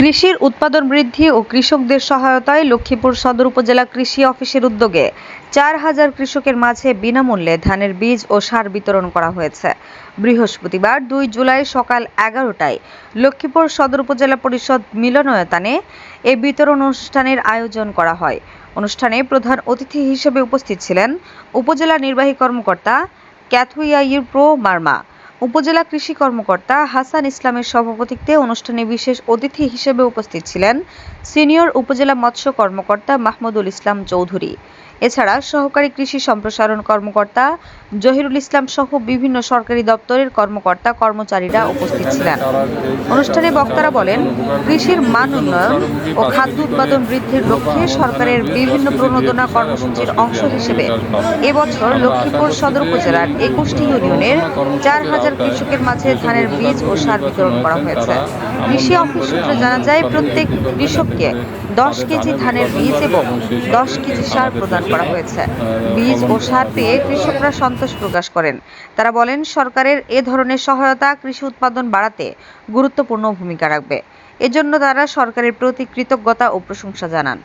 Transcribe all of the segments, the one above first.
কৃষির উৎপাদন বৃদ্ধি ও কৃষকদের সহায়তায় লক্ষ্মীপুর সদর উপজেলা কৃষি অফিসের উদ্যোগে ৪,০০০ কৃষকের মাঝে বিনামূল্যে ধানের বীজ ও সার বিতরণ করা হয়েছে। বৃহস্পতিবার ২ জুলাই সকাল ১১টায় লক্ষ্মীপুর সদর উপজেলা পরিষদ মিলনায়তনে এ বিতরণ অনুষ্ঠানের আয়োজন করা হয়। অনুষ্ঠানে প্রধান অতিথি হিসেবে উপস্থিত ছিলেন উপজেলা নির্বাহী কর্মকর্তা ক্যাথুইয়াইপ্রো মার্মা। উপজেলা কৃষি কর্মকর্তা হাসান ইসলামের সভাপতিত্বে অনুষ্ঠানে বিশেষ অতিথি হিসেবে উপস্থিত ছিলেন সিনিয়র উপজেলা মৎস্য কর্মকর্তা মাহমুদুল ইসলাম চৌধুরী। এছাড়া সহকারী কৃষি সম্প্রসারণ কর্মকর্তা জহিরুল ইসলাম সহ বিভিন্ন সরকারি দপ্তরের কর্মকর্তা কর্মচারীরা উপস্থিত ছিলেন। অনুষ্ঠানে বক্তারা বলেন, কৃষির মান উন্নয়ন ও খাদ্য উৎপাদন বৃদ্ধির লক্ষ্যে সরকারের বিভিন্ন প্রণোদনা কর্মসূচির অংশ হিসেবে এবছর লক্ষ্মীপুর সদর উপজেলার ২১টি ইউনিয়নের ৪,০০০ কৃষকের মাঝে ধানের বীজ ও সার বিতরণ করা হয়েছে। কৃষি অফিস সূত্রে জানা যায়, প্রত্যেক কৃষককে ১০ কেজি ধানের বীজ এবং ১০ কেজি সার প্রদান করা হয়েছে। বীজ ও সার পেয়ে কৃষকরা সন্তোষ প্রকাশ করেন। তারা বলেন, সরকারের এ ধরনের সহায়তা কৃষি উৎপাদন বাড়াতে গুরুত্বপূর্ণ ভূমিকা রাখবে। এজন্য তারা সরকারের প্রতি কৃতজ্ঞতা ও প্রশংসা জানান।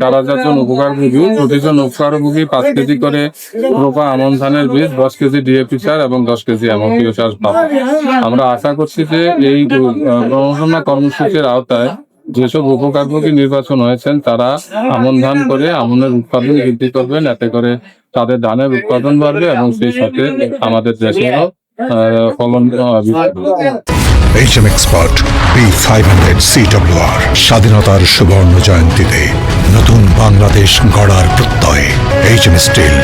চারাগাছজন উপকারভোগী, প্রতিজন উপকারভোগী ৫ কেজি করে রোপা আমন ধানের বীজ, ১০ কেজি ডিএপি সার এবং ১০ কেজি অ্যামোনিয়া সার পাবে। আমরা আশা করছি যে এই প্রণোদনা কর্মসূচির আওতায় যেসব উপকারভোগী নির্বাচন হয়েছেন তারা আমন ধান করে আমনের উৎপাদন বৃদ্ধি করবেন, এতে করে তাদের ধানের উৎপাদন বাড়বে এবং সেই সাথে আমাদের দেশেরও ফলন HM Expert B500 CWR স্বাধীনতার সুবর্ণ জয়ন্তীতে নতুন বাংলাদেশ গড়ার প্রত্যয়। HM Steel